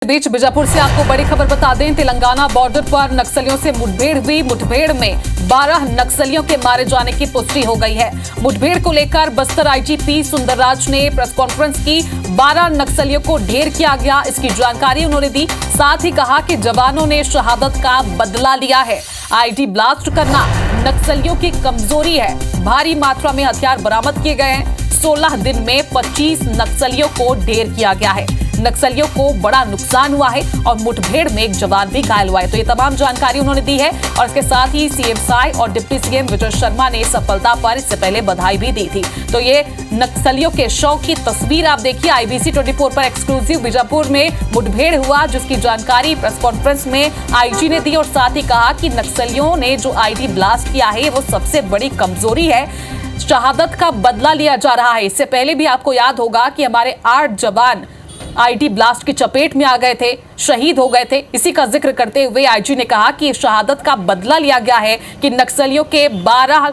बीच बीजापुर से आपको बड़ी खबर बता दें, तेलंगाना बॉर्डर पर नक्सलियों से मुठभेड़ हुई। मुठभेड़ में 12 नक्सलियों के मारे जाने की पुष्टि हो गई है। मुठभेड़ को लेकर बस्तर आईजीपी सुंदरराज ने प्रेस कॉन्फ्रेंस की। 12 नक्सलियों को ढेर किया गया, इसकी जानकारी उन्होंने दी। साथ ही कहा कि जवानों ने शहादत का बदला लिया है। आईडी ब्लास्ट करना नक्सलियों की कमजोरी है। भारी मात्रा में हथियार बरामद किए गए हैं। 16 दिन में 25 नक्सलियों को ढेर किया गया है। नक्सलियों को बड़ा नुकसान हुआ है और मुठभेड़ में एक जवान भी घायल हुआ है। तो ये तमाम जानकारी उन्होंने दी है और इसके साथ ही सीएम साय और डिप्टी सीएम विजय शर्मा ने सफलता पर इससे पहले बधाई भी दी थी। तो ये नक्सलियों के शव की तस्वीर आप देखिए। IBC 24 पर एक्सक्लूसिव बीजापुर में मुठभेड़ हुआ, जिसकी जानकारी प्रेस कॉन्फ्रेंस में आईजी ने दी और साथ ही कहा कि नक्सलियों ने जो आईडी ब्लास्ट किया है वो सबसे बड़ी कमजोरी है। शहादत का बदला लिया जा रहा है। इससे पहले भी आपको याद होगा कि हमारे 8 जवान आईडी ब्लास्ट की चपेट में आ गए थे, शहीद हो गए थे। इसी का जिक्र करते हुए आईजी ने कहा कि शहादत का बदला लिया गया है कि नक्सलियों के 12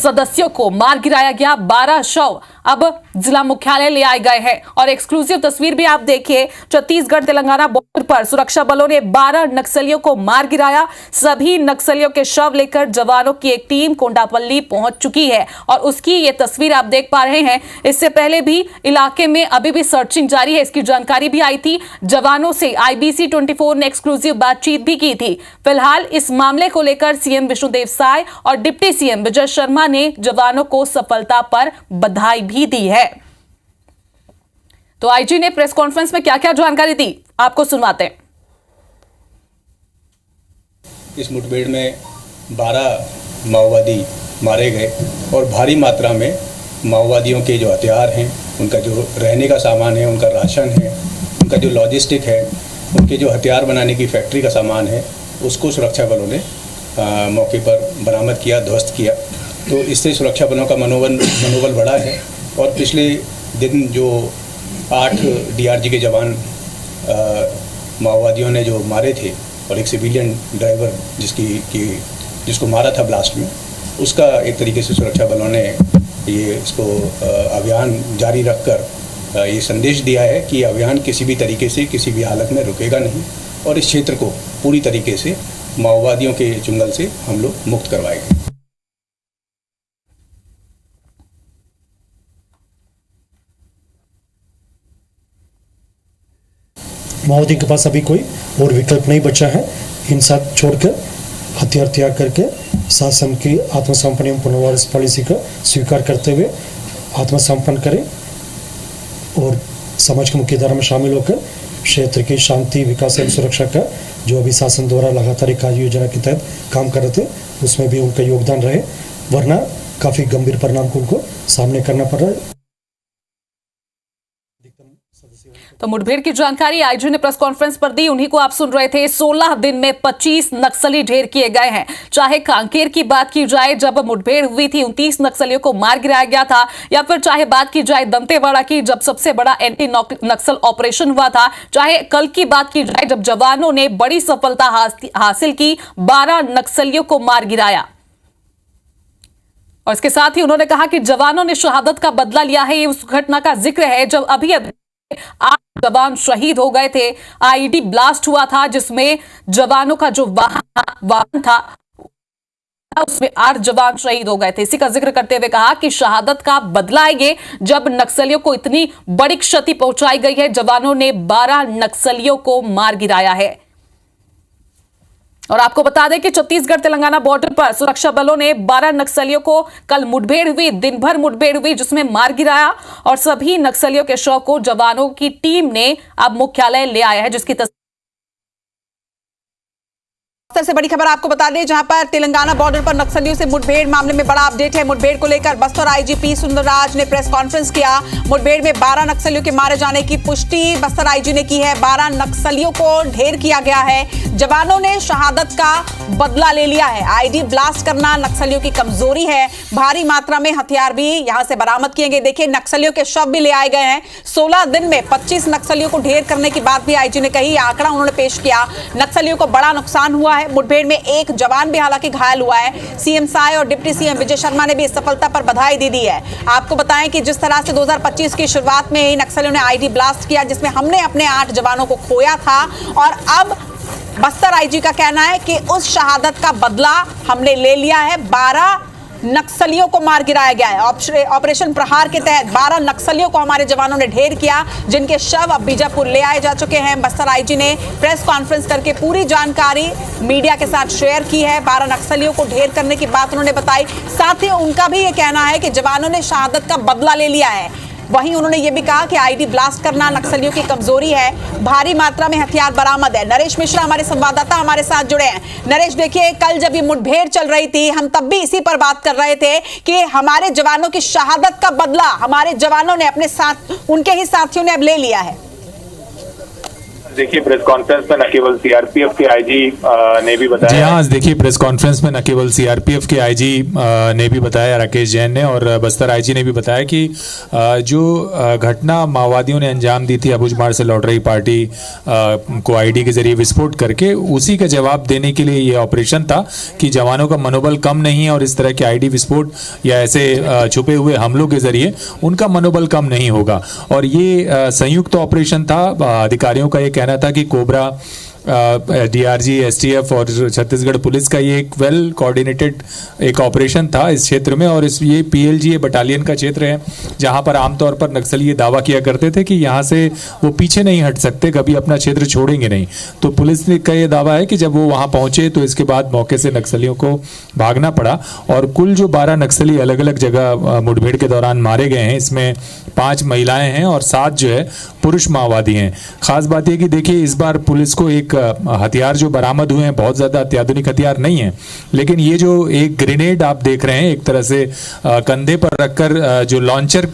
सदस्यों को मार गिराया गया। 12 शव अब जिला मुख्यालय ले आए गए हैं और एक्सक्लूसिव तस्वीर भी आप देखिए। छत्तीसगढ़ तेलंगाना बॉर्डर पर सुरक्षा बलों ने 12 नक्सलियों को मार गिराया। सभी नक्सलियों के शव लेकर जवानों की एक टीम कोंडापल्ली पहुंच चुकी है और उसकी ये तस्वीर आप देख पा रहे हैं। इससे पहले भी इलाके में अभी भी सर्चिंग जारी है, इसकी जानकारी भी आई थी। जवानों से IBC 24 ने एक्सक्लूसिव बातचीत भी की थी। फिलहाल इस मामले को लेकर सीएम विष्णुदेव साय और डिप्टी सीएम विजय शर्मा ने जवानों को सफलता पर बधाई भी दी है। तो आईजी ने प्रेस कॉन्फ्रेंस में क्या-क्या जानकारी दी, आपको सुनवाते हैं। इस मुठभेड़ में 12 माओवादी मारे गए और भारी मात्रा में माओवादियों के जो हथियार हैं, उनका जो रहने का सामान है, उनका राशन है, उनका जो लॉजिस्टिक है, उनके जो हथियार बनाने की फैक्ट्री का सामान है, उसको सुरक्षा बलों ने मौके पर बरामद किया, ध्वस्त किया। तो इससे सुरक्षा बलों का मनोबल बढ़ा है और पिछले दिन जो 8 DRG के जवान माओवादियों ने जो मारे थे और एक सिविलियन ड्राइवर जिसको मारा था ब्लास्ट में, उसका एक तरीके से सुरक्षा बलों ने इसको अभियान जारी रखकर ये संदेश दिया है कि अभियान किसी भी तरीके से किसी भी हालत में रुकेगा नहीं और इस क्षेत्र को पूरी तरीके से माओवादियों के चुंगल से हम लोग मुक्त करवाएंगे। माओवादियों के पास अभी कोई और विकल्प नहीं बचा है। हिंसा छोड़कर हथियार त्याग करके शासन की आत्मसमर्पण एवं पुनर्वास पॉलिसी का स्वीकार करते हुए आत्मसमर्पण करें और समाज की मुख्य धारा में शामिल होकर क्षेत्र की शांति, विकास एवं सुरक्षा का जो अभी शासन द्वारा लगातार एक कार्य योजना के तहत काम कर रहे थे, उसमें भी उनका योगदान रहे, वरना काफ़ी गंभीर परिणाम को उनको सामने करना पड़ रहा है। तो मुठभेड़ की जानकारी आईजी ने प्रेस कॉन्फ्रेंस पर दी, उन्हीं को आप सुन रहे थे। 16 दिन में 25 नक्सली ढेर किए गए हैं। चाहे कांकेर की बात की जाए, जब मुठभेड़ हुई थी 29 नक्सलियों को मार गिराया गया था, या फिर चाहे बात की जाए दंतेवाड़ा की, जब सबसे बड़ा एंटी नक्सल ऑपरेशन हुआ था, चाहे कल की बात की जाए जब जवानों ने बड़ी सफलता हासिल की, 12 नक्सलियों को मार गिराया। और इसके साथ ही उन्होंने कहा कि जवानों ने शहादत का बदला लिया है। ये उस घटना का जिक्र है जब अभी 8 जवान शहीद हो गए थे। आईडी ब्लास्ट हुआ था जिसमें जवानों का जो वाहन था उसमें 8 जवान शहीद हो गए थे। इसी का जिक्र करते हुए कहा कि शहादत का बदला है ये, जब नक्सलियों को इतनी बड़ी क्षति पहुंचाई गई है। जवानों ने 12 नक्सलियों को मार गिराया है। और आपको बता दें कि छत्तीसगढ़ तेलंगाना बॉर्डर पर सुरक्षा बलों ने 12 नक्सलियों को कल मुठभेड़ हुई, दिन भर मुठभेड़ हुई, जिसमें मार गिराया और सभी नक्सलियों के शव को जवानों की टीम ने अब मुख्यालय ले आया है, जिसकी से बड़ी खबर आपको बता दें, जहां पर तेलंगाना बॉर्डर पर नक्सलियों से मुठभेड़ मामले में बड़ा अपडेट है। मुठभेड़ को लेकर बस्तर आईजीपी सुंदरराज ने प्रेस कॉन्फ्रेंस किया। मुठभेड़ में 12 नक्सलियों के मारे जाने की पुष्टि बस्तर आईजी ने की है। 12 नक्सलियों को ढेर किया गया है। जवानों ने शहादत का बदला ले लिया है। आईडी ब्लास्ट करना नक्सलियों की कमजोरी है। भारी मात्रा में हथियार भी यहां से बरामद किए गए। देखिए, नक्सलियों के शव भी ले आए गए हैं। 16 दिन में 25 नक्सलियों को ढेर करने की बात भी आईजी ने कही। आंकड़ा उन्होंने पेश किया। नक्सलियों को बड़ा नुकसान हुआ है। मुठभेड़ में एक जवान भी हालांकि घायल हुआ है। सीएम साय और डिप्टी सीएम विजय शर्मा ने भी इस सफलता पर बधाई दी है। आपको बताएं कि जिस तरह से 2025 की शुरुआत में ही नक्सलियों ने आईडी ब्लास्ट किया, जिसमें हमने अपने 8 जवानों को खोया था, और अब बस्तर आईजी का कहना है कि उस शहादत का बदला हमने ले लिया है। 12 नक्सलियों को मार गिराया गया है। ऑपरेशन प्रहार के तहत 12 नक्सलियों को हमारे जवानों ने ढेर किया, जिनके शव अब बीजापुर ले आए जा चुके हैं। बस्तर आईजी ने प्रेस कॉन्फ्रेंस करके पूरी जानकारी मीडिया के साथ शेयर की है। 12 नक्सलियों को ढेर करने की बात उन्होंने बताई। साथ ही उनका भी ये कहना है कि जवानों ने शहादत का बदला ले लिया है। वहीं उन्होंने ये भी कहा कि आईडी ब्लास्ट करना नक्सलियों की कमजोरी है। भारी मात्रा में हथियार बरामद है। नरेश मिश्रा हमारे संवाददाता हमारे साथ जुड़े हैं। नरेश, देखिए, कल जब ये मुठभेड़ चल रही थी, हम तब भी इसी पर बात कर रहे थे कि हमारे जवानों की शहादत का बदला हमारे जवानों ने अपने साथ, उनके ही साथियों ने अब ले लिया है। देखिए, प्रेस कॉन्फ्रेंस में न केवल सीआरपीएफ के आईजी ने भी बताया। जी हाँ, देखिए, प्रेस कॉन्फ्रेंस में न केवल सीआरपीएफ के आईजी ने भी बताया, राकेश जैन ने, और बस्तर आईजी ने भी बताया कि जो घटना माओवादियों ने अंजाम दी थी अबूझमाड़ से लौट रही पार्टी को आईडी के जरिए विस्फोट करके, उसी का जवाब देने के लिए ये ऑपरेशन था कि जवानों का मनोबल कम नहीं है और इस तरह के आईडी विस्फोट या ऐसे छुपे हुए हमलों के जरिए उनका मनोबल कम नहीं होगा। और ये संयुक्त ऑपरेशन था। अधिकारियों का ये कहना था कि कोबरा, डीआरजी, एसटीएफ और छत्तीसगढ़ पुलिस का ये एक वेल कोऑर्डिनेटेड एक ऑपरेशन था इस क्षेत्र में। और ये पीएलजी बटालियन का क्षेत्र है जहां पर आमतौर पर नक्सली ये दावा किया करते थे कि यहां से वो पीछे नहीं हट सकते, कभी अपना क्षेत्र छोड़ेंगे नहीं। तो पुलिस का ये दावा है कि जब वो वहां पहुंचे तो इसके बाद मौके से नक्सलियों को भागना पड़ा। और कुल जो 12 नक्सली अलग अलग जगह मुठभेड़ के दौरान मारे गए हैं, इसमें 5 महिलाएं हैं और 7 जो है पुरुष माओवादी हैं। खास बात यह कि देखिए, इस बार पुलिस को एक हथियार जो बरामद हुए हैं बहुत ज्यादा अत्याधुनिक हथियार नहीं है, लेकिन ये जो एक ग्रेनेड आप देख रहे हैं, एक तरह से कंधे पर रखकर जो लॉन्चर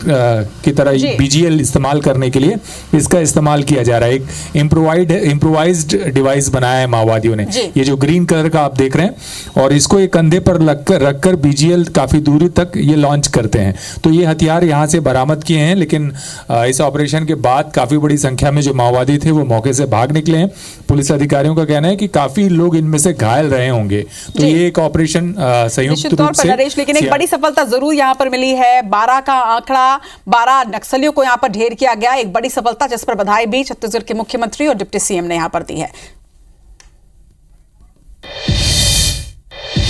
की तरह बीजीएल इस्तेमाल करने के लिए इसका इस्तेमाल किया जा रहा है। एक इम्प्रोवाइज्ड डिवाइस बनाया है माओवादियों ने, ये जो ग्रीन कलर का आप देख रहे हैं, और इसको एक कंधे पर रखकर बीजीएल काफी दूरी तक ये लॉन्च करते हैं। तो ये हथियार यहाँ से बरामद किए हैं, लेकिन इस ऑपरेशन के बाद काफी बड़ी संख्या में जो माओवादी थे वो मौके से भाग निकले हैं। पुलिस अधिकारियों का कहना है कि काफी लोग इनमें से घायल रहे होंगे। तो ये एक ऑपरेशन संयुक्त रूप से, नरेश, लेकिन एक बड़ी सफलता जरूर यहाँ पर मिली है। 12 का आंकड़ा, 12 नक्सलियों को यहाँ पर ढेर किया गया, एक बड़ी सफलता जिस पर बधाई भी छत्तीसगढ़ के मुख्यमंत्री और डिप्टी सीएम ने यहाँ पर दी है।